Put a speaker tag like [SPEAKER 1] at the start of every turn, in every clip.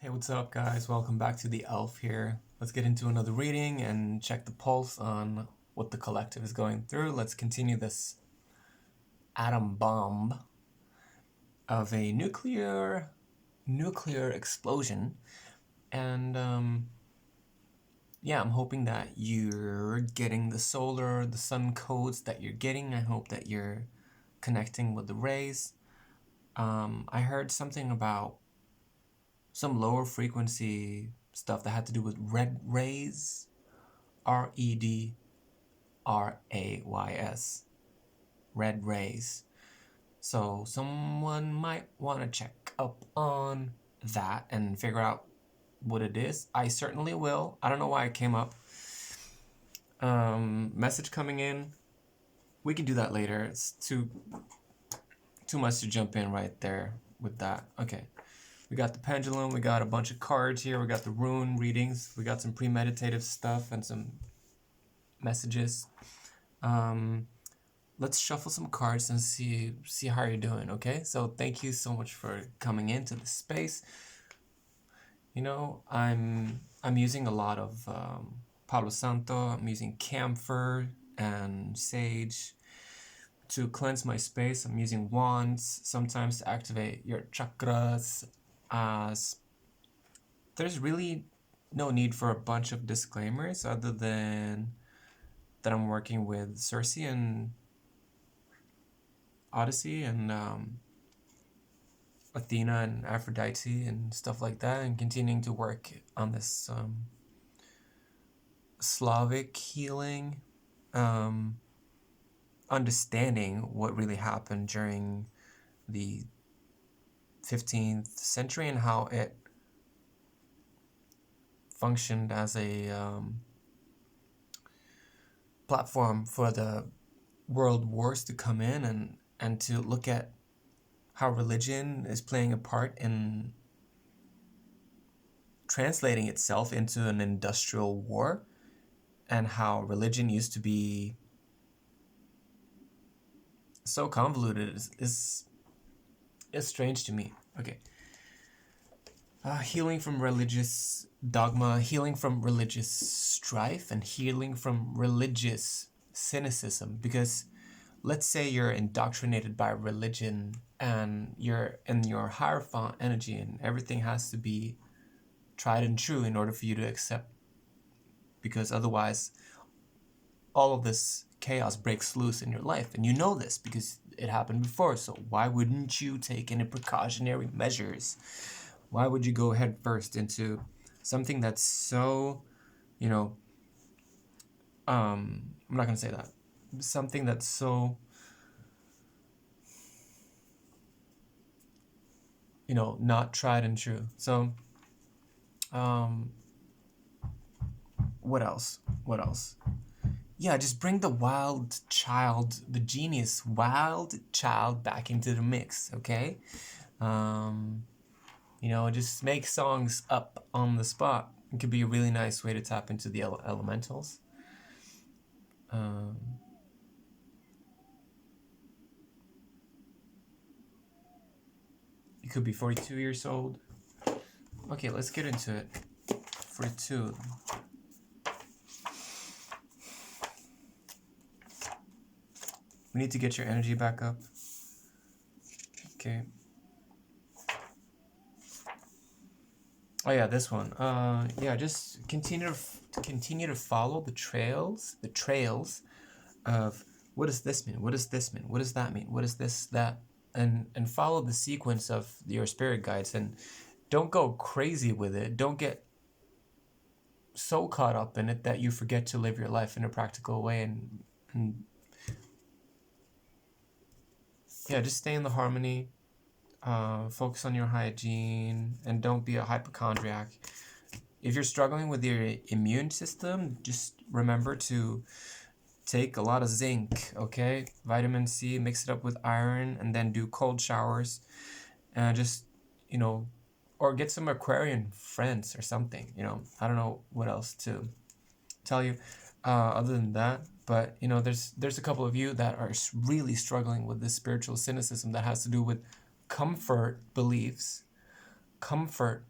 [SPEAKER 1] Hey, what's up, guys? Welcome back to the Elf here. Let's get into another reading and check the pulse on what the collective is going through. Let's continue this atom bomb of a nuclear explosion. And yeah, I'm hoping that you're getting the sun codes that you're getting. I hope that you're connecting with the rays. I heard something about some lower frequency stuff that had to do with red rays. REDRAYS. Red rays. So someone might want to check up on that and figure out what it is. I certainly will. I don't know why it came up. Message coming in. We can do that later. It's too much to jump in right there with that. Okay. We got the pendulum. We got a bunch of cards here. We got the rune readings. We got some premeditative stuff and some messages. Let's shuffle some cards and see how you're doing. Okay, so thank you so much for coming into the space. You know, I'm using a lot of Palo Santo. I'm using camphor and sage to cleanse my space. I'm using wands sometimes to activate your chakras. There's really no need for a bunch of disclaimers other than that I'm working with Circe and Odyssey and Athena and Aphrodite and stuff like that, and continuing to work on this Slavic healing, understanding what really happened during the 15th century and how it functioned as a platform for the world wars to come in and to look at how religion is playing a part in translating itself into an industrial war, and how religion used to be so convoluted is strange to me. Okay. Healing from religious dogma, healing from religious strife, and healing from religious cynicism. Because let's say you're indoctrinated by religion and you're in your Hierophant energy and everything has to be tried and true in order for you to accept, because otherwise all of this chaos breaks loose in your life, and you know this because it happened before. So why wouldn't you take any precautionary measures? Why would you go head first into something that's so, I'm not gonna say that, something that's so, not tried and true. So what else? Yeah, just bring the wild child, the genius wild child back into the mix, okay? Just make songs up on the spot. It could be a really nice way to tap into the elementals. You could be 42 years old. Okay, let's get into it. 42. We need to get your energy back up. Okay. Oh yeah, this one. Yeah, just continue to follow the trails of what does this mean? What does this mean? What does that mean? What is this, that? And follow the sequence of your spirit guides, and don't go crazy with it. Don't get so caught up in it that you forget to live your life in a practical way, and yeah, just stay in the harmony. Focus on your hygiene and don't be a hypochondriac. If you're struggling with your immune system, just remember to take a lot of zinc, okay? Vitamin C, mix it up with iron, and then do cold showers. And just, or get some Aquarian friends or something, I don't know what else to tell you other than that. But, there's a couple of you that are really struggling with this spiritual cynicism that has to do with comfort beliefs, comfort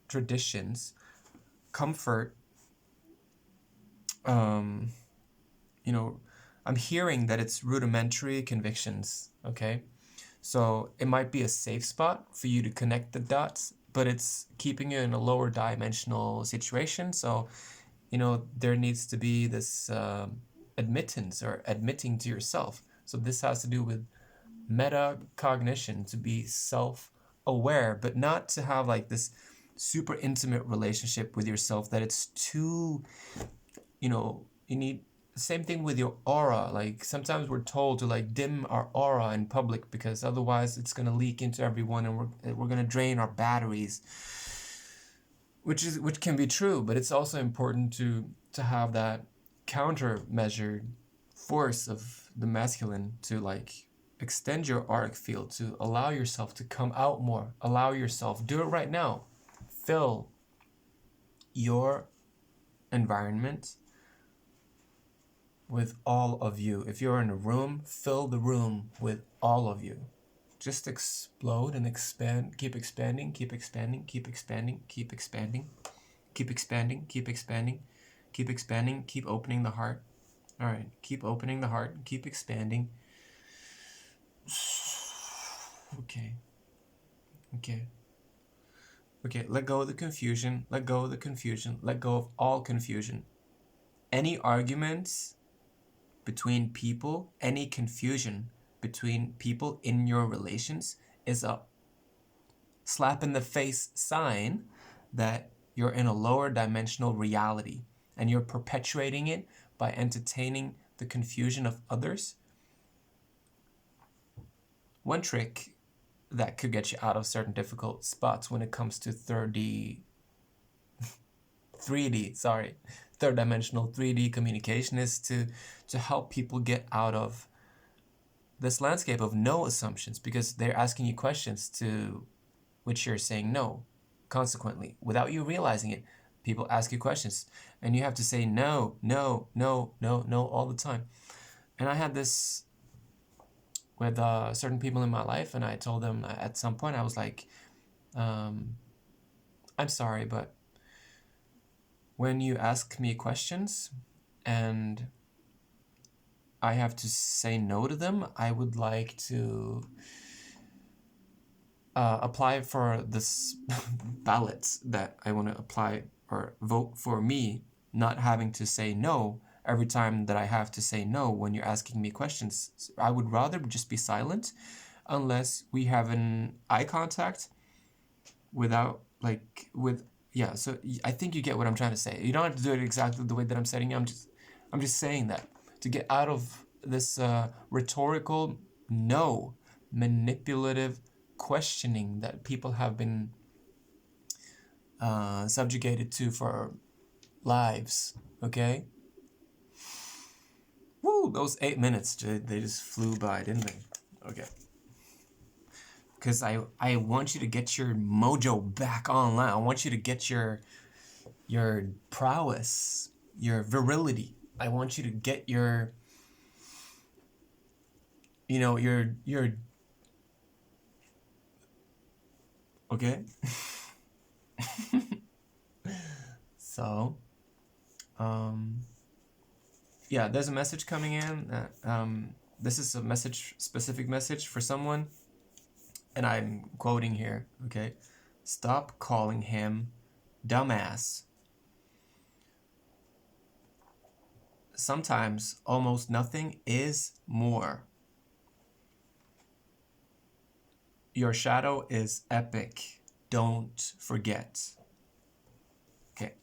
[SPEAKER 1] traditions, comfort, you know, I'm hearing that it's rudimentary convictions, okay? So it might be a safe spot for you to connect the dots, but it's keeping you in a lower dimensional situation. So, there needs to be this admittance or admitting to yourself. So this has to do with metacognition, to be self-aware, but not to have like this super intimate relationship with yourself that it's too, you need same thing with your aura. Like sometimes we're told to like dim our aura in public because otherwise it's going to leak into everyone and we're going to drain our batteries, which can be true, but it's also important to have that countermeasured force of the masculine to like extend your auric field, to allow yourself to come out more. Allow yourself, do it right now. Fill your environment with all of you. If you're in a room, fill the room with all of you. Just explode and expand. Keep expanding, keep expanding, keep expanding, keep expanding, keep expanding, keep expanding, keep expanding, keep opening the heart. All right, keep opening the heart, keep expanding. Okay. Let go of the confusion. Let go of the confusion. Let go of all confusion. Any arguments between people, any confusion between people in your relations is a slap in the face sign that you're in a lower dimensional reality and you're perpetuating it by entertaining the confusion of others. One trick that could get you out of certain difficult spots when it comes to third dimensional 3D communication is to help people get out of this landscape of no assumptions, because they're asking you questions to which you're saying no. Consequently, without you realizing it, people ask you questions and you have to say no, no, no, no, no all the time. And I had this with certain people in my life, and I told them at some point, I was like, I'm sorry, but when you ask me questions and I have to say no to them, I would like to apply for this ballot that I want to apply or vote for me, not having to say no every time that I have to say no when you're asking me questions. I would rather just be silent unless we have an eye contact without so I think you get what I'm trying to say. You don't have to do it exactly the way that I'm saying it. I'm just saying that to get out of this rhetorical, no, manipulative questioning that people have been subjugated to for lives. Okay. Woo! Those 8 minutes, they just flew by, didn't they? Okay. Because I want you to get your mojo back online. I want you to get your prowess, your virility. I want you to get your okay. So, yeah, there's a message coming in. This is a specific message for someone, and I'm quoting here. Okay, stop calling him dumbass. Sometimes almost nothing is more. Your shadow is epic. Don't forget. Okay,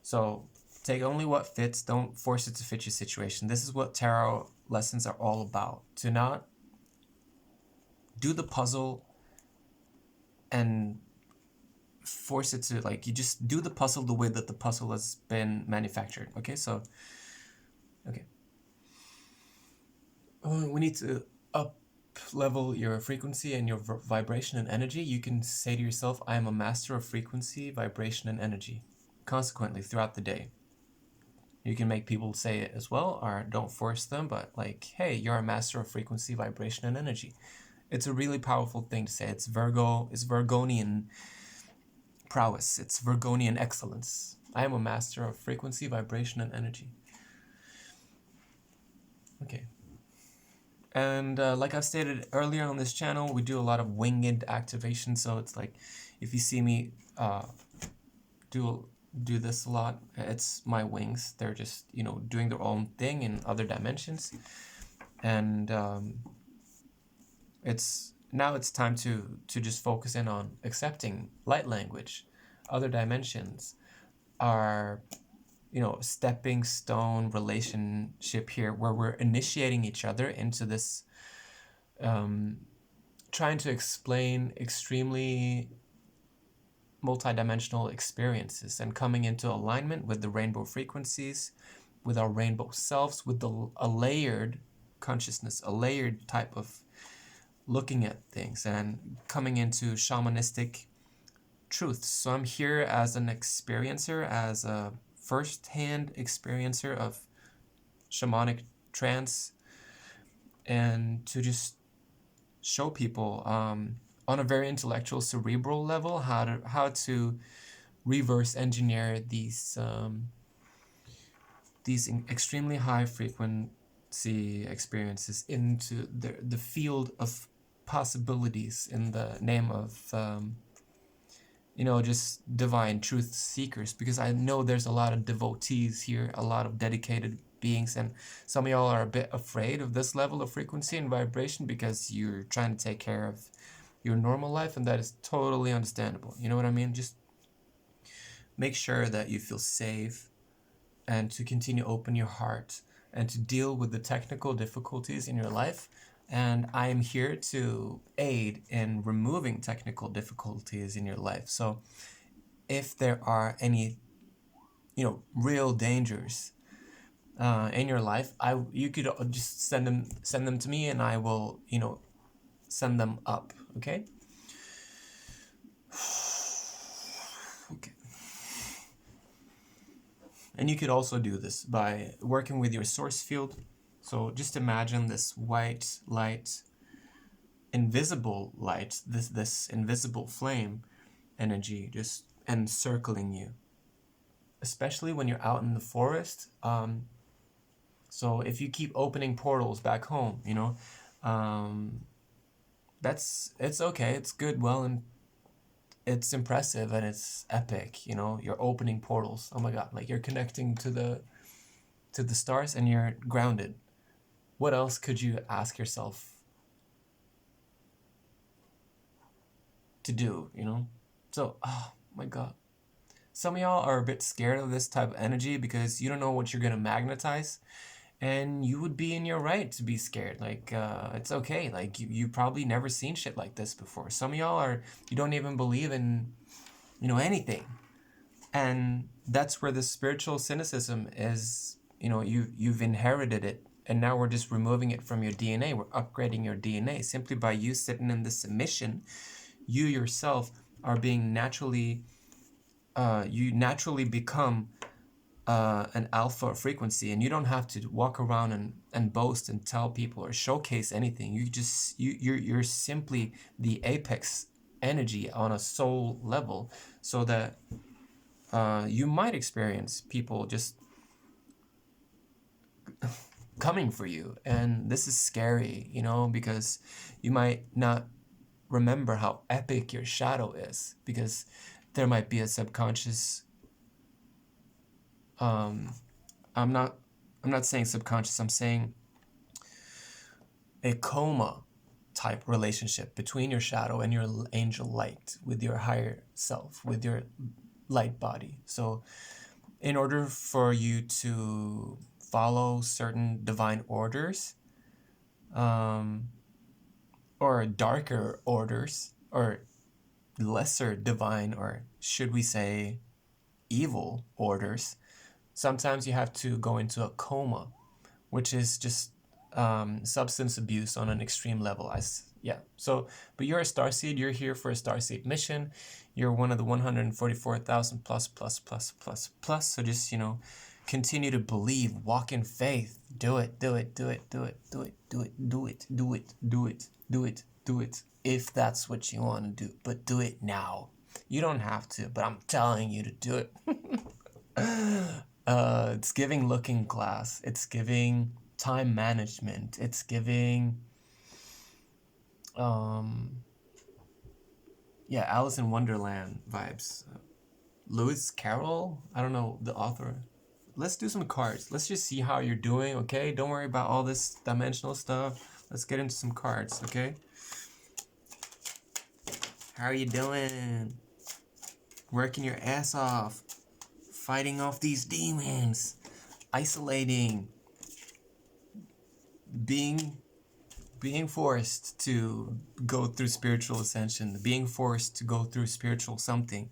[SPEAKER 1] so take only what fits. Don't force it to fit your situation. This is what tarot lessons are all about. To not do the puzzle and force it to, like, you just do the puzzle the way that the puzzle has been manufactured. Okay, so, okay. We need to up level your frequency and your vibration and energy. You can say to yourself, I am a master of frequency, vibration, and energy. Consequently, throughout the day. You can make people say it as well, or don't force them, but like, hey, you're a master of frequency, vibration, and energy. It's a really powerful thing to say. It's Virgonian prowess. It's Virgonian excellence. I am a master of frequency, vibration, and energy. Okay. And like I've stated earlier on this channel, we do a lot of winged activation. So it's like, if you see me do this a lot, it's my wings. They're just, you know, doing their own thing in other dimensions. And it's time to just focus in on accepting light language. Other dimensions are, you know, stepping stone relationship here, where we're initiating each other into this trying to explain extremely multidimensional experiences and coming into alignment with the rainbow frequencies, with our rainbow selves, with a layered consciousness, a layered type of looking at things, and coming into shamanistic truths. So I'm here as an experiencer, as a first-hand experiencer of shamanic trance, and to just show people on a very intellectual, cerebral level how to reverse engineer these extremely high frequency experiences into the field of possibilities in the name of you know, just divine truth seekers, because I know there's a lot of devotees here, a lot of dedicated beings, and some of y'all are a bit afraid of this level of frequency and vibration because you're trying to take care of your normal life, and that is totally understandable. You know what I mean? Just make sure that you feel safe, and to continue open your heart and to deal with the technical difficulties in your life. And I am here to aid in removing technical difficulties in your life. So if there are any, you know, real dangers in your life, you could just send them to me, and I will, you know, send them up. Okay. Okay. And you could also do this by working with your source field. So just imagine this white light, invisible light, this invisible flame energy just encircling you, especially when you're out in the forest. So if you keep opening portals back home, you know, it's okay, it's good, well, and it's impressive and it's epic. You know, you're opening portals. Oh my god, like you're connecting to the stars and you're grounded. What else could you ask yourself to do, you know? So, oh my god. Some of y'all are a bit scared of this type of energy because you don't know what you're going to magnetize. And you would be in your right to be scared. Like, it's okay. Like, you probably never seen shit like this before. Some of y'all you don't even believe in, you know, anything. And that's where the spiritual cynicism is, you know, you've inherited it. And now we're just removing it from your DNA. We're upgrading your DNA simply by you sitting in the submission. You yourself are being naturally, you naturally become an alpha frequency, and you don't have to walk around and boast and tell people or showcase anything. You're simply the apex energy on a soul level, so that you might experience people just coming for you, and this is scary, you know, because you might not remember how epic your shadow is, because there might be a subconscious I'm not saying subconscious, I'm saying a coma type relationship between your shadow and your angel light, with your higher self, with your light body. So in order for you to follow certain divine orders, or darker orders, or lesser divine, or should we say evil orders, sometimes you have to go into a coma, which is just substance abuse on an extreme level. So, but you're a starseed. You're here for a starseed mission. You're one of the 144,000 plus plus plus plus plus. So just, you know, continue to believe, walk in faith. Do it, do it, do it, do it, do it, do it, do it, do it, do it, do it, do it. If that's what you want to do, but do it now. You don't have to, but I'm telling you to do it. It's giving looking glass. It's giving time management. It's giving, yeah, Alice in Wonderland vibes. Lewis Carroll? I don't know the author. Let's do some cards. Let's just see how you're doing, okay? Don't worry about all this dimensional stuff. Let's get into some cards, okay? How are you doing? Working your ass off. Fighting off these demons. Isolating. Being forced to go through spiritual ascension. Being forced to go through spiritual something.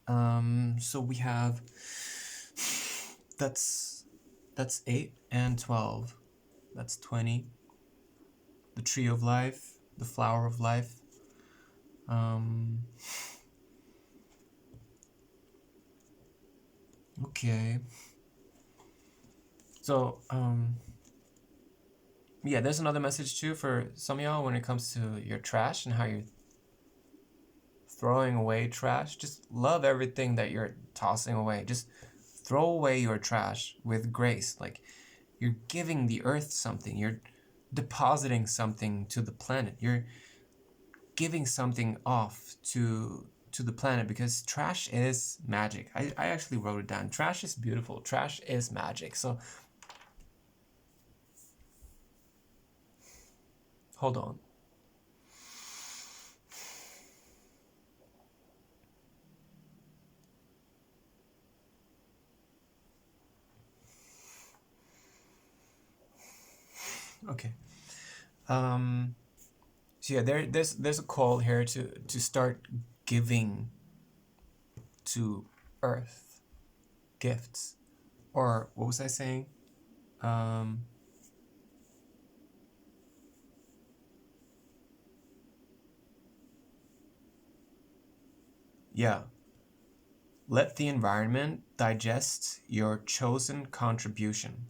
[SPEAKER 1] So we have... That's 8 and 12. That's 20. The tree of life. The flower of life. Okay. So, yeah, there's another message too for some of y'all when it comes to your trash and how you're throwing away trash. Just love everything that you're tossing away. Just throw away your trash with grace. Like, you're giving the earth something. You're depositing something to the planet. You're giving something off to the planet, because trash is magic. I actually wrote it down. Trash is beautiful. Trash is magic. So hold on. Okay. So yeah, there's a call here to start giving to earth gifts, or what was I saying? Yeah. Let the environment digest your chosen contribution.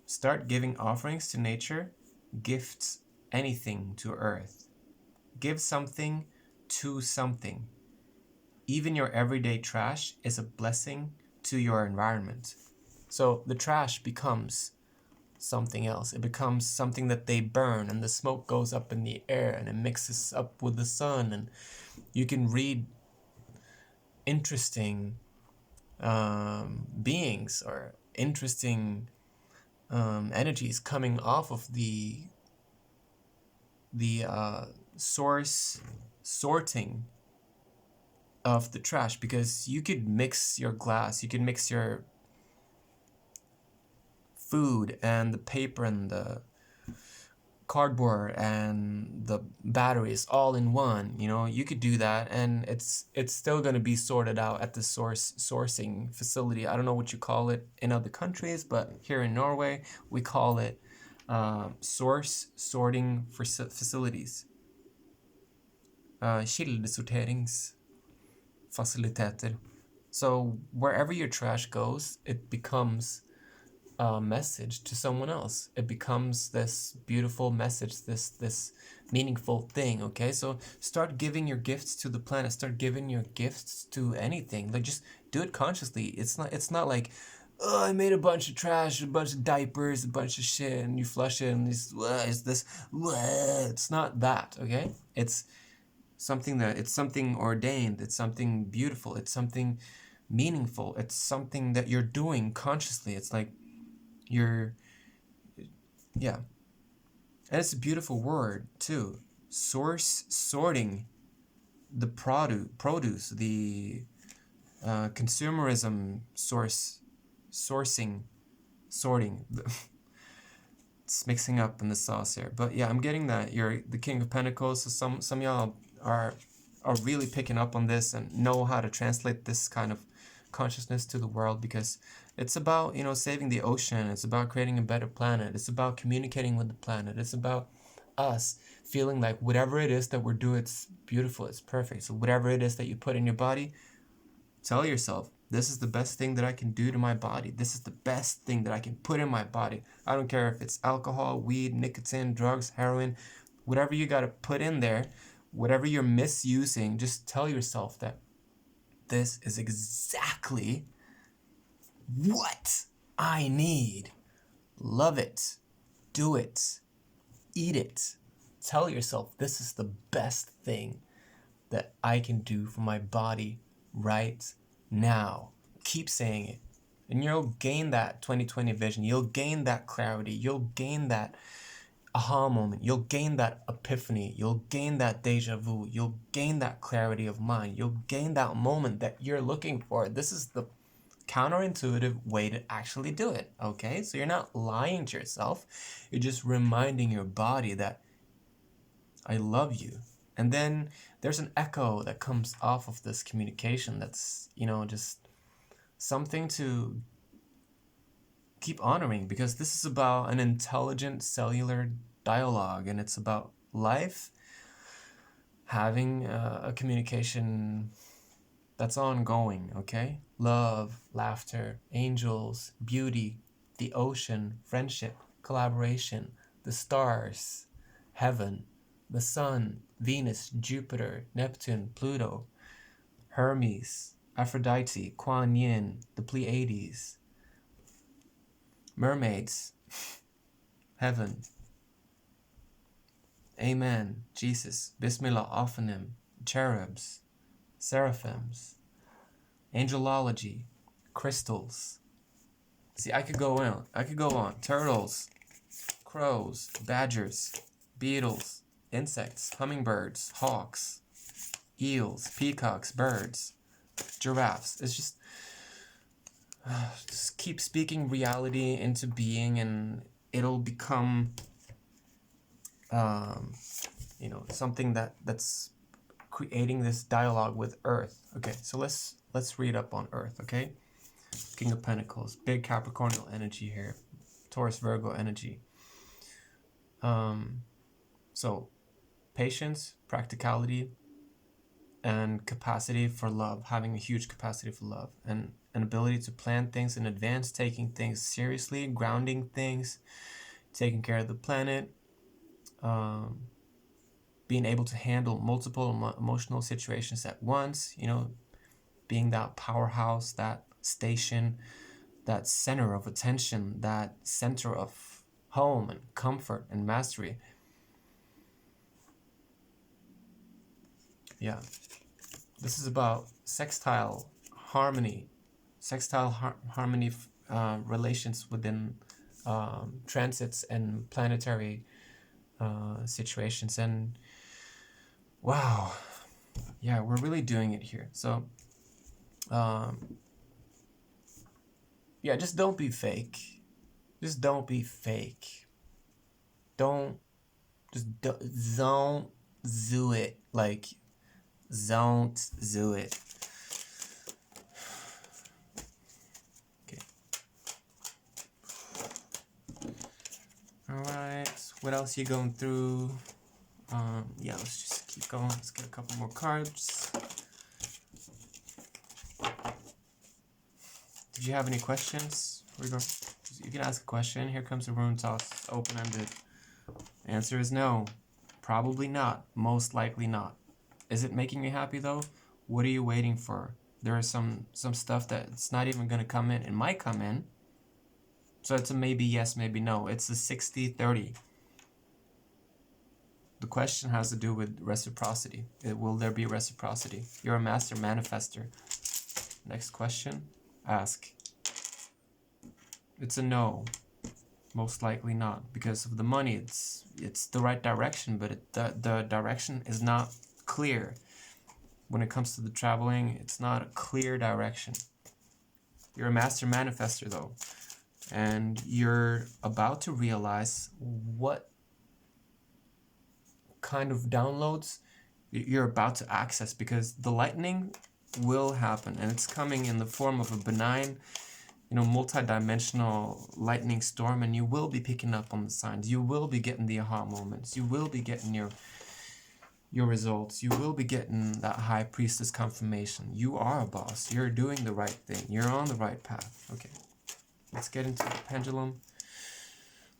[SPEAKER 1] Start giving offerings to nature, gifts, anything to earth. Give something to something. Even your everyday trash is a blessing to your environment. So the trash becomes something else. It becomes something that they burn, and the smoke goes up in the air and it mixes up with the sun, and you can read interesting beings or interesting energies coming off of the source sorting of the trash, because you could mix your glass, you could mix your food and the paper and the cardboard and the batteries all in one. You could do that, and it's still going to be sorted out at the sourcing facility. I don't know what you call it in other countries, but here in Norway we call it source sorting facilities. Kildesorteringsfasiliteter. So wherever your trash goes, it becomes a message to someone else. It becomes this beautiful message, this meaningful thing. Okay, so start giving your gifts to the planet. Start giving your gifts to anything. Like, just do it consciously. It's not like, oh, I made a bunch of trash, a bunch of diapers, a bunch of shit, and you flush it, and it's this. It's not that. Okay, it's something ordained. It's something beautiful. It's something meaningful. It's something that you're doing consciously. It's like yeah, and it's a beautiful word too. Sorting the produce, the consumerism sorting. It's mixing up in the sauce here, but yeah, I'm getting that you're the King of Pentacles. So some y'all are really picking up on this and know how to translate this kind of consciousness to the world, because it's about saving the ocean. It's about creating a better planet. It's about communicating with the planet. It's about us feeling like whatever it is that we're doing, it's beautiful, it's perfect. So whatever it is that you put in your body, tell yourself, this is the best thing that I can do to my body. This is the best thing that I can put in my body. I don't care if it's alcohol, weed, nicotine, drugs, heroin, whatever you got to put in there. whatever you're misusing, just tell yourself that this is exactly what I need. Love it. Do it. Eat it. Tell yourself this is the best thing that I can do for my body right now. Keep saying it. And you'll gain that 2020 vision. You'll gain that clarity. You'll gain that aha moment. You'll gain that epiphany. You'll gain that deja vu. You'll gain that clarity of mind. You'll gain that moment that you're looking for. This is the counterintuitive way to actually do it. Okay? So you're not lying to yourself. You're just reminding your body that I love you. And then there's an echo that comes off of this communication that's, just something to keep honoring, because this is about an intelligent cellular dialogue, and it's about life having a communication that's ongoing, okay? Love, laughter, angels, beauty, the ocean, friendship, collaboration, the stars, heaven, the sun, Venus, Jupiter, Neptune, Pluto, Hermes, Aphrodite, Kuan Yin, the Pleiades, mermaids, heaven, amen, Jesus, Bismillah, Ophanim, cherubs, seraphims, angelology, crystals. See, I could go on. Turtles, crows, badgers, beetles, insects, hummingbirds, hawks, eels, peacocks, birds, giraffes. It's just keep speaking reality into being, and it'll become something that's creating this dialogue with Earth. Okay, so let's read up on Earth. Okay, King of Pentacles, big Capricornial energy here, Taurus, Virgo energy. So patience, practicality, and capacity for love, having a huge capacity for love, and an ability to plan things in advance, taking things seriously, grounding things, taking care of the planet, being able to handle multiple emotional situations at once, being that powerhouse, that station, that center of attention, that center of home and comfort and mastery. Yeah. This is about sextile harmony, relations within transits and planetary situations. And wow, yeah, we're really doing it here. So yeah, just don't be fake. Just don't be fake. Don't do it. Like, don't do it. Okay. Alright, what else are you going through? Yeah, let's just keep going. Let's get a couple more cards. Did you have any questions? You can ask a question. Here comes a rune toss, open-ended. Answer is no. Probably not. Most likely not. Is it making you happy though? What are you waiting for? There is some stuff that's not even going to come in. It might come in. So it's a maybe yes, maybe no. It's a 60-30. The question has to do with reciprocity. Will there be reciprocity? You're a master manifester. Next question. Ask. It's a no. Most likely not. Because of the money. It's the right direction, but the direction is not clear. When it comes to the traveling, it's not a clear direction. You're a master manifester though, and you're about to realize what kind of downloads you're about to access, because the lightning will happen, and it's coming in the form of a benign, multi-dimensional lightning storm, and you will be picking up on the signs. You will be getting the aha moments. You will be getting your results. You will be getting that high priestess confirmation. You are a boss. You're doing the right thing. You're on the right path. Okay, let's get into the pendulum.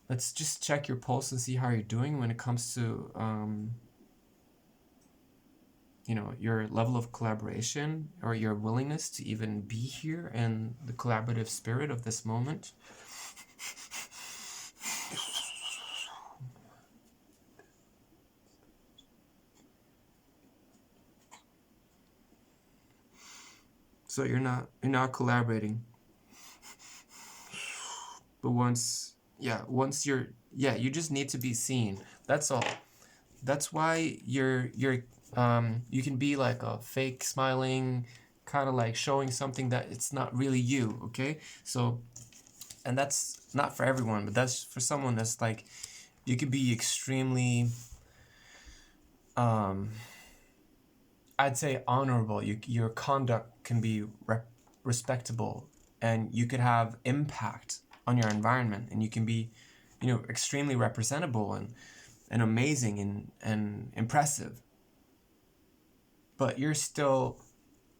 [SPEAKER 1] Let's just check your pulse and see how you're doing when it comes to your level of collaboration or your willingness to even be here and the collaborative spirit of this moment. So you're not collaborating. But once you just need to be seen. That's all. That's why you can be like a fake smiling, kind of like showing something that it's not really you, okay? So, and that's not for everyone, but that's for someone that's like, you could be extremely, I'd say honorable. Your conduct can be respectable, and you could have impact on your environment, and you can be, extremely representable and amazing and impressive. But you're still,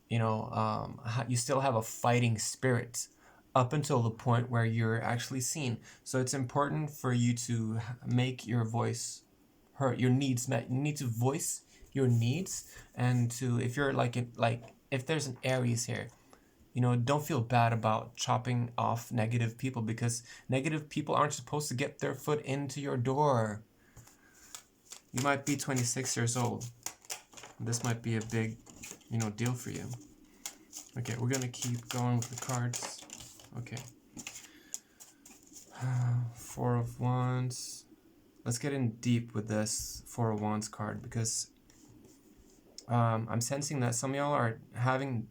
[SPEAKER 1] you still have a fighting spirit up until the point where you're actually seen. So it's important for you to make your voice heard, your needs met. You need to voice your needs, and to, if you're like if there's an Aries here, don't feel bad about chopping off negative people, because negative people aren't supposed to get their foot into your door. You might be 26 years old. This might be a big, deal for you. Okay, we're gonna keep going with the cards. Okay. Four of Wands. Let's get in deep with this Four of Wands card, because I'm sensing that some of y'all are having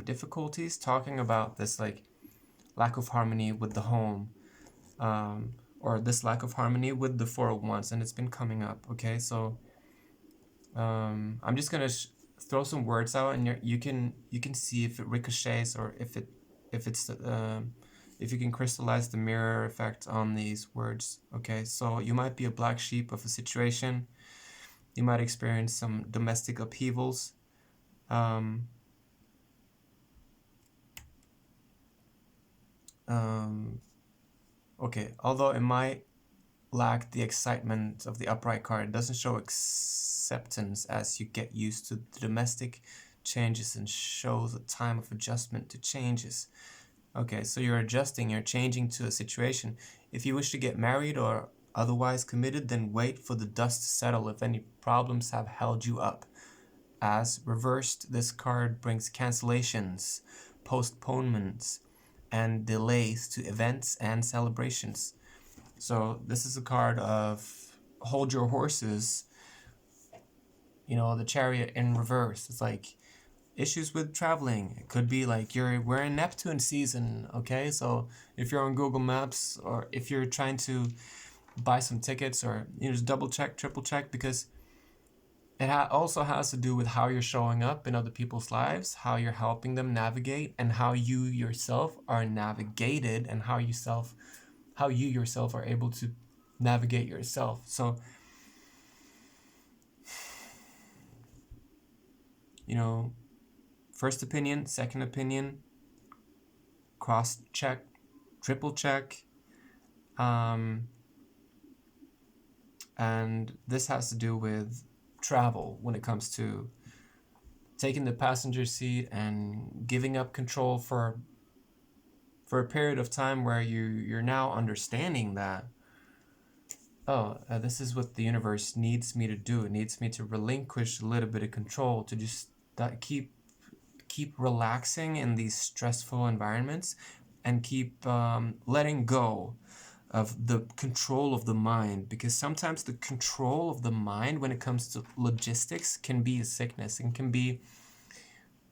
[SPEAKER 1] difficulties talking about this, like, lack of harmony with the home, or this lack of harmony with the Four of Wands, and it's been coming up. Okay, so I'm just gonna throw some words out, and you can see if it ricochets, or if you can crystallize the mirror effect on these words. Okay, so you might be a black sheep of a situation. You might experience some domestic upheavals. Okay, although it might lack the excitement of the upright card, it doesn't show acceptance as you get used to the domestic changes, and shows a time of adjustment to changes. Okay, so you're adjusting, you're changing to a situation. If you wish to get married or otherwise committed, then wait for the dust to settle if any problems have held you up. As reversed, this card brings cancellations, postponements, and delays to events and celebrations. So this is a card of hold your horses, the Chariot in reverse. It's like issues with traveling. It could be like we're in Neptune season, okay? So if you're on Google Maps, or if you're trying to buy some tickets, or just double check, triple check, because it also has to do with how you're showing up in other people's lives, how you're helping them navigate, and how you yourself are navigated, and how you yourself are able to navigate yourself. So, first opinion, second opinion, cross check, triple check. And this has to do with travel when it comes to taking the passenger seat and giving up control for a period of time, where you're now understanding that, this is what the universe needs me to do. It needs me to relinquish a little bit of control, to just keep relaxing in these stressful environments, and keep letting go of the control of the mind, because sometimes the control of the mind when it comes to logistics can be a sickness, and can be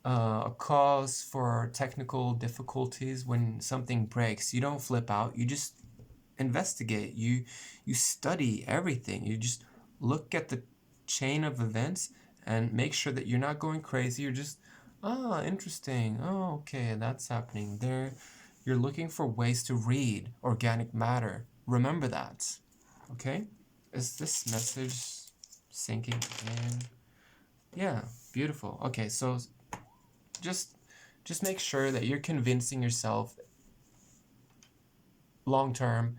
[SPEAKER 1] a cause for technical difficulties. When something breaks, you don't flip out, you just investigate, you study everything, you just look at the chain of events and make sure that you're not going crazy. You're just, interesting, okay, that's happening there. You're looking for ways to read organic matter. Remember that. Okay? Is this message sinking in? Yeah, beautiful. Okay, so just make sure that you're convincing yourself long term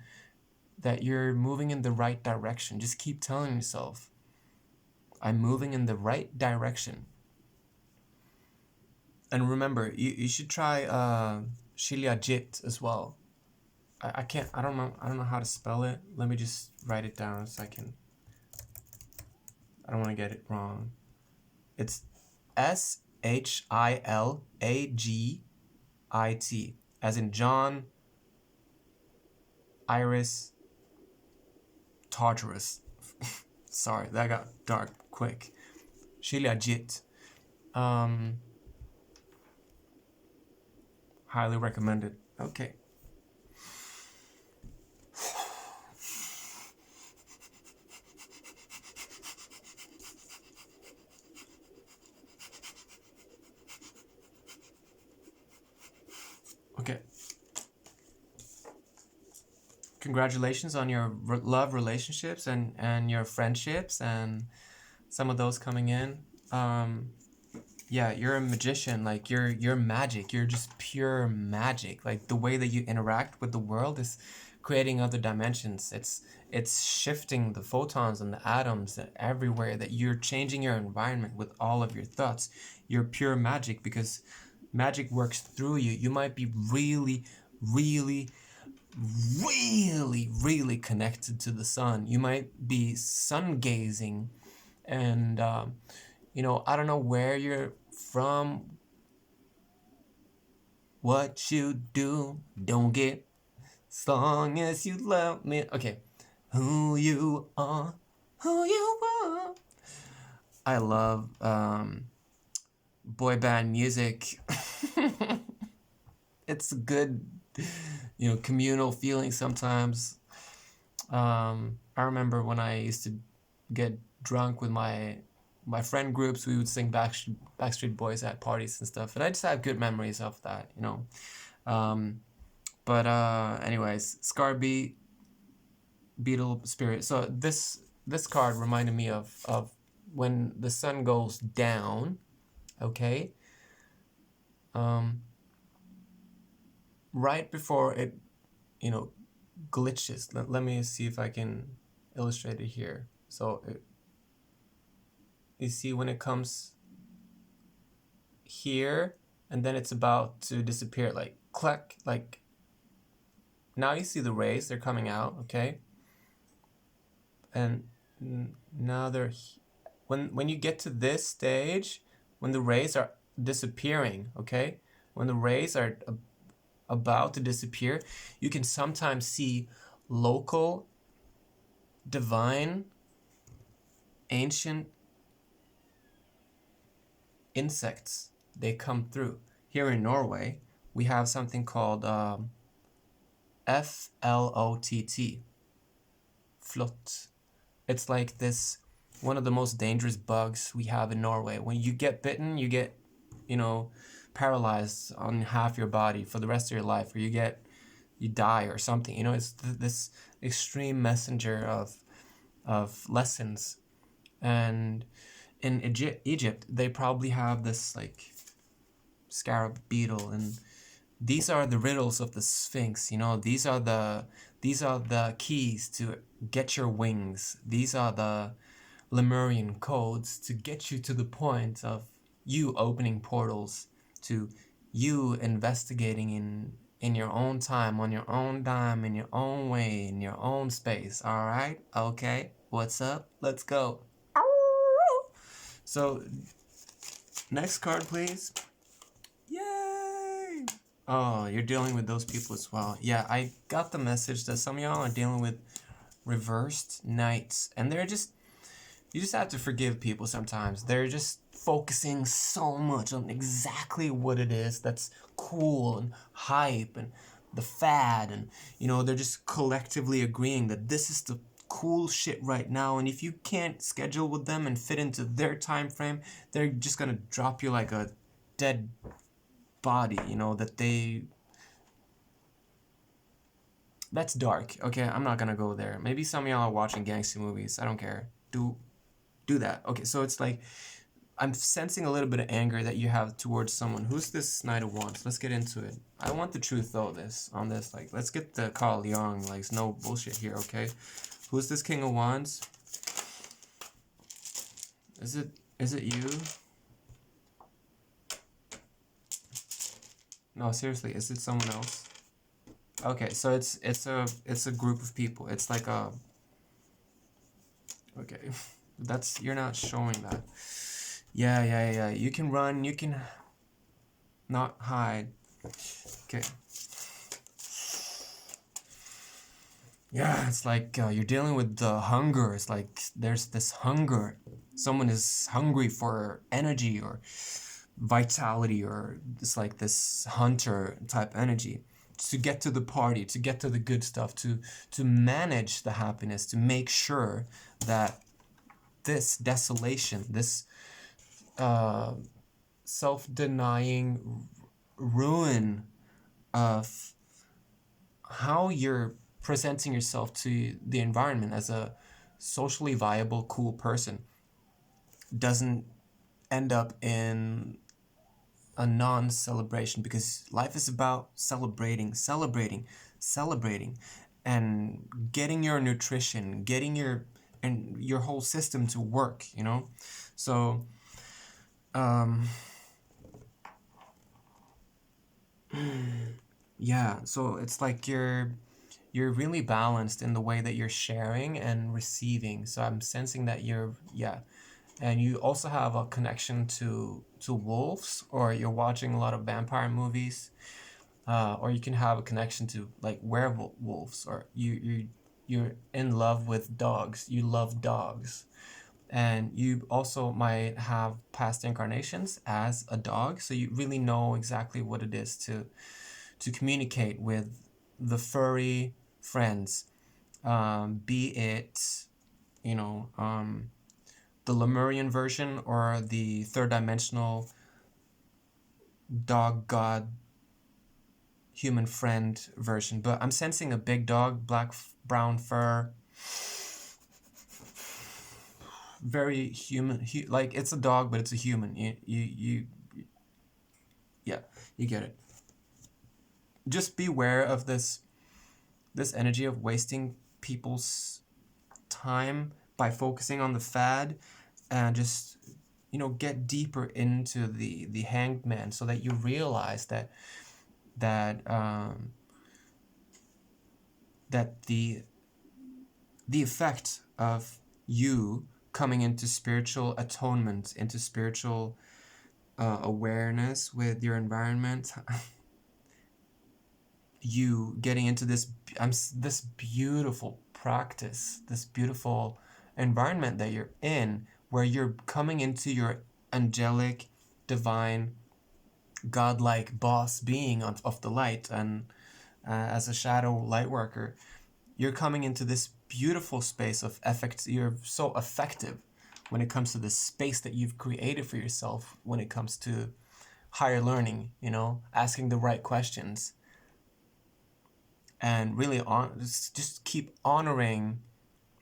[SPEAKER 1] that you're moving in the right direction. Just keep telling yourself, I'm moving in the right direction. And remember, you should try Shilyajit as well. I can't, I don't know how to spell it. Let me just write it down so I don't want to get it wrong. It's Shilagit, as in John, Iris, Tartarus. Sorry, that got dark quick. Shilyajit. Highly recommended. Okay. Okay. Congratulations on your love relationships and your friendships and some of those coming in. Yeah, you're a magician. Like you're magic. You're just pure magic. Like the way that you interact with the world is creating other dimensions. It's shifting the photons and the atoms everywhere. That you're changing your environment with all of your thoughts. You're pure magic because magic works through you. You might be really, really, really connected to the sun. You might be sun gazing, and I don't know where you're from, what you do, don't get, as long as you love me. Okay, who you are, who you are. I love boy band music. It's a good, communal feeling sometimes. I remember when I used to get drunk with my friend groups, we would sing Backstreet Boys at parties and stuff, and I just have good memories of that, But anyways, Scar Beetle Spirit. So this card reminded me of when the sun goes down, okay? Right before it, glitches. Let me see if I can illustrate it here. So you see when it comes here and then it's about to disappear, like clack, like now you see the rays, they're coming out, okay? And now they're when you get to this stage, when the rays are disappearing, okay? When the rays are about to disappear, you can sometimes see local divine ancient insects. They come through. Here in Norway, we have something called FLOTT, flot. It's like this, one of the most dangerous bugs we have in Norway. When you get bitten, you get, paralyzed on half your body for the rest of your life, or you die or something. It's this extreme messenger of lessons. And in Egypt, they probably have this like scarab beetle, and these are the riddles of the Sphinx. These are the keys to get your wings. These are the Lemurian codes to get you to the point of you opening portals, to you investigating in your own time, on your own dime, in your own way, in your own space. All right? Okay. What's up? Let's go. So, next card, please. Yay! Oh, you're dealing with those people as well. Yeah, I got the message that some of y'all are dealing with reversed knights, and you just have to forgive people sometimes. They're just focusing so much on exactly what it is that's cool and hype and the fad, and they're just collectively agreeing that this is the cool shit right now, and if you can't schedule with them and fit into their time frame, they're just gonna drop you like a dead body. That's dark. Okay, I'm not gonna go there. Maybe some of y'all are watching gangster movies. I don't care. Do that. Okay, so it's like I'm sensing a little bit of anger that you have towards someone. Who's this Knight of Wands? Let's get into it. I want the truth though. Like, let's get the Carl Jung. Like, it's no bullshit here. Okay, who's this King of Wands? Is it you? No, seriously, is it someone else? Okay, so it's a group of people. It's like a okay. That's you're not showing that. Yeah. You can run, you can not hide. Okay. Yeah, it's like you're dealing with the hunger. It's like there's this hunger. Someone is hungry for energy or vitality, or it's like this hunter type energy to get to the party, to get to the good stuff, to manage the happiness, to make sure that this desolation, this uh, self-denying ruin of how you're presenting yourself to the environment as a socially viable, cool person doesn't end up in a non-celebration, because life is about celebrating, and getting your nutrition, getting your whole system to work, you know? So, um, yeah, so it's like you're really balanced in the way that you're sharing and receiving. So I'm sensing that yeah. And you also have a connection to wolves, or you're watching a lot of vampire movies, or you can have a connection to like werewolves, or you're in love with dogs. You love dogs, and you also might have past incarnations as a dog, so you really know exactly what it is to communicate with the furry friends, be it you know the Lemurian version or the third dimensional dog god human friend version. But I'm sensing a big dog, black brown fur, very human. Like it's a dog, but it's a human. Yeah, you get it. Just beware of this energy of wasting people's time by focusing on the fad, and just get deeper into the hanged man, so that you realize that that the effect of you coming into spiritual atonement, into spiritual awareness with your environment, you getting into this beautiful practice, this beautiful environment that you're in, where you're coming into your angelic, divine, godlike boss being of the light, and as a shadow light worker, you're coming into this beautiful space of effect. You're so effective when it comes to the space that you've created for yourself, when it comes to higher learning, asking the right questions, and really just keep honoring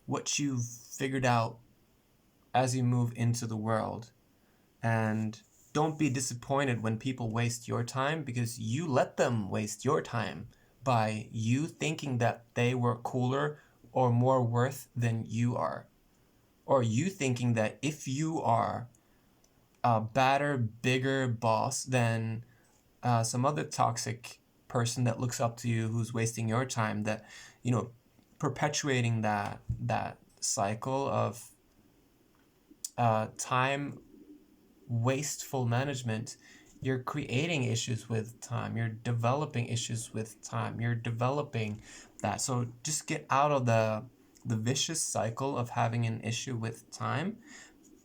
[SPEAKER 1] what you've figured out as you move into the world. And don't be disappointed when people waste your time, because you let them waste your time by you thinking that they were cooler or more worth than you are. Or you thinking that if you are a badder, bigger boss than some other toxic person that looks up to you, who's wasting your time, that, perpetuating that cycle of time wasteful management, you're creating issues with time. You're developing issues with time. You're developing that. So just get out of the vicious cycle of having an issue with time.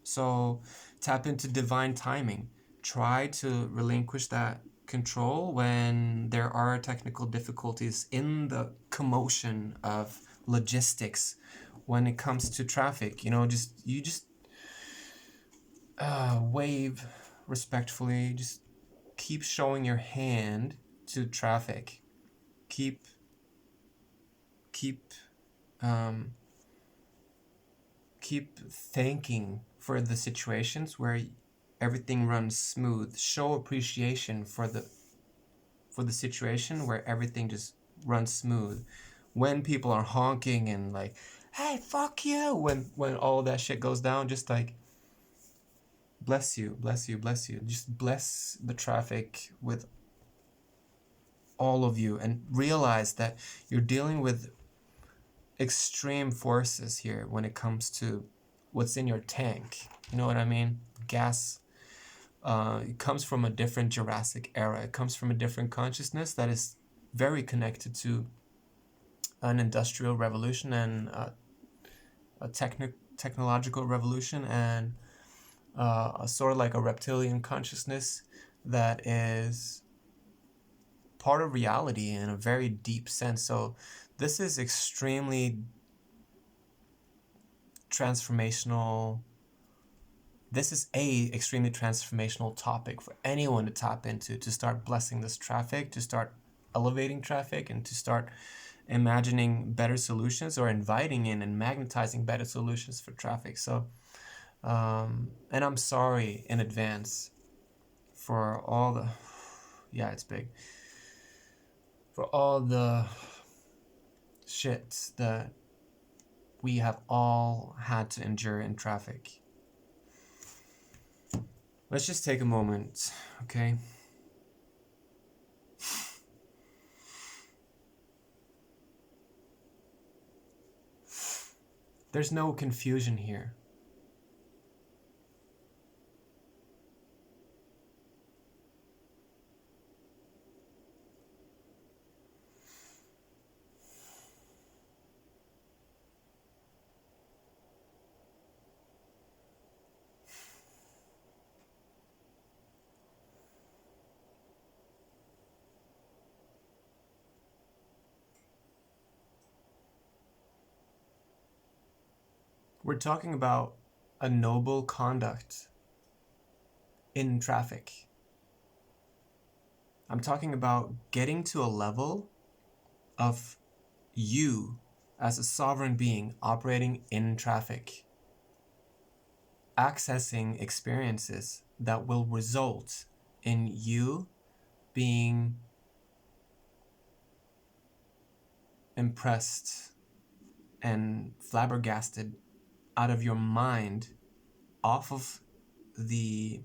[SPEAKER 1] So tap into divine timing. Try to relinquish that control when there are technical difficulties in the commotion of logistics. When it comes to traffic, you just wave respectfully. Just keep showing your hand to traffic. Keep um, keep thanking for the situations where everything runs smooth. Show appreciation for the situation where everything just runs smooth. When people are honking and like, "Hey, fuck you!" When all that shit goes down, just like Bless you, bless you, bless you. Just bless the traffic with all of you, and realize that you're dealing with extreme forces here when it comes to what's in your tank. You know what I mean? Gas. It comes from a different Jurassic era. It comes from a different consciousness that is very connected to an industrial revolution and a technological revolution, and a sort of like a reptilian consciousness that is part of reality in a very deep sense. So this is extremely transformational. This is a extremely transformational topic for anyone to tap into, to start blessing this traffic, to start elevating traffic, and to start imagining better solutions, or inviting in and magnetizing better solutions for traffic. So and I'm sorry in advance for all the, yeah, it's big, for all the shit that we have all had to endure in traffic. Let's just take a moment, okay? There's no confusion here. We're talking about a noble conduct in traffic. I'm talking about getting to a level of you as a sovereign being operating in traffic, accessing experiences that will result in you being impressed and flabbergasted out of your mind off of the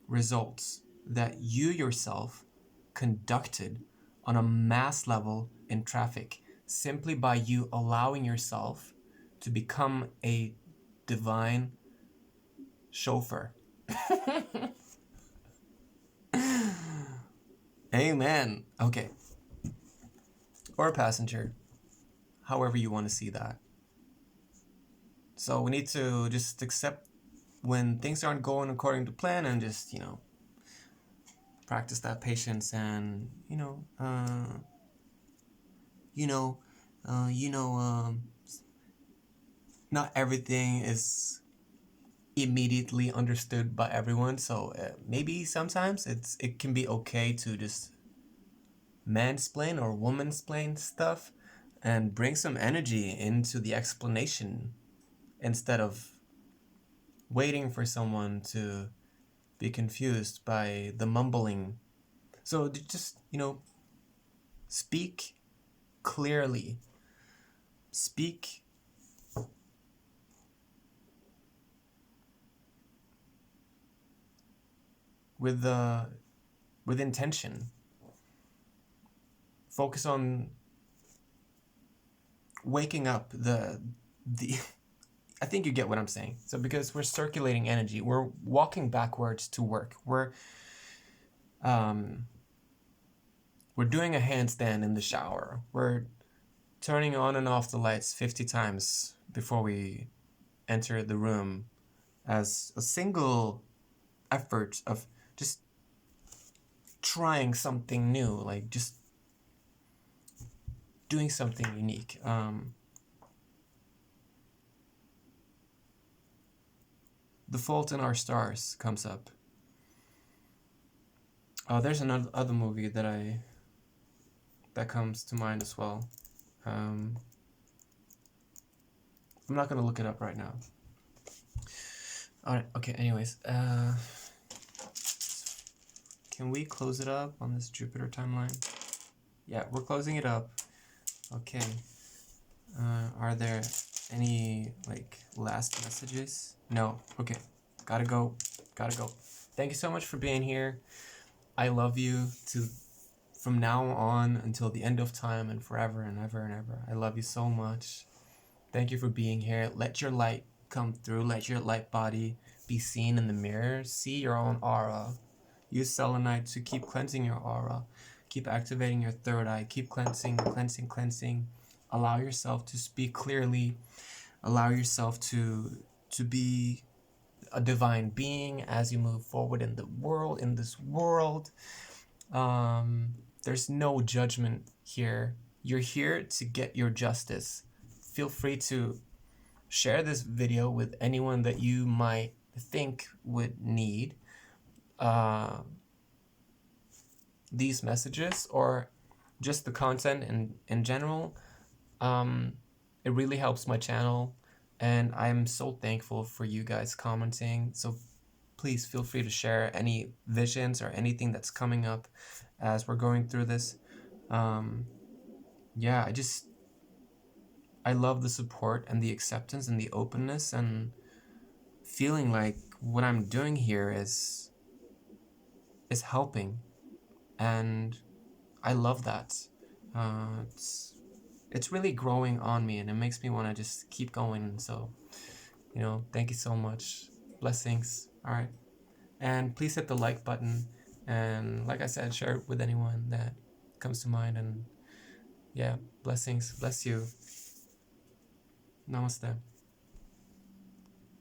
[SPEAKER 1] results that you yourself conducted on a mass level in traffic, simply by you allowing yourself to become a divine chauffeur. Amen. Okay. Or a passenger, however you want to see that. So we need to just accept when things aren't going according to plan, and just, practice that patience, and, not everything is immediately understood by everyone. So maybe sometimes it can be okay to just mansplain or womansplain stuff and bring some energy into the explanation, instead of waiting for someone to be confused by the mumbling. So just, speak clearly. Speak with intention. Focus on waking up the I think you get what I'm saying. So because we're circulating energy, we're walking backwards to work. We're doing a handstand in the shower. We're turning on and off the lights 50 times before we enter the room, as a single effort of just trying something new, like just doing something unique. The Fault in Our Stars comes up. There's another other movie that comes to mind as well. I'm not gonna look it up right now. Alright, okay, anyways. Can we close it up on this Jupiter timeline? Yeah, we're closing it up. Okay. Are there any, last messages? No. Okay, Gotta go. Gotta go. Thank you so much for being here. I love you from now on until the end of time and forever and ever and ever. I love you so much. Thank you for being here. Let your light come through. Let your light body be seen in the mirror. See your own aura. Use selenite to keep cleansing your aura. Keep activating your third eye. Keep cleansing, cleansing, cleansing. Allow yourself to speak clearly. Allow yourself to be a divine being as you move forward in the world, in this world. There's no judgment here. You're here to get your justice. Feel free to share this video with anyone that you might think would need these messages, or just the content in general. It really helps my channel, and I'm so thankful for you guys commenting. So please feel free to share any visions or anything that's coming up as we're going through this. Yeah, I love the support and the acceptance and the openness, and feeling like what I'm doing here is helping, and I love that. It's really growing on me, and it makes me want to just keep going. So, thank you so much. Blessings. All right. And please hit the like button. And like I said, share it with anyone that comes to mind. And yeah, blessings. Bless you. Namaste.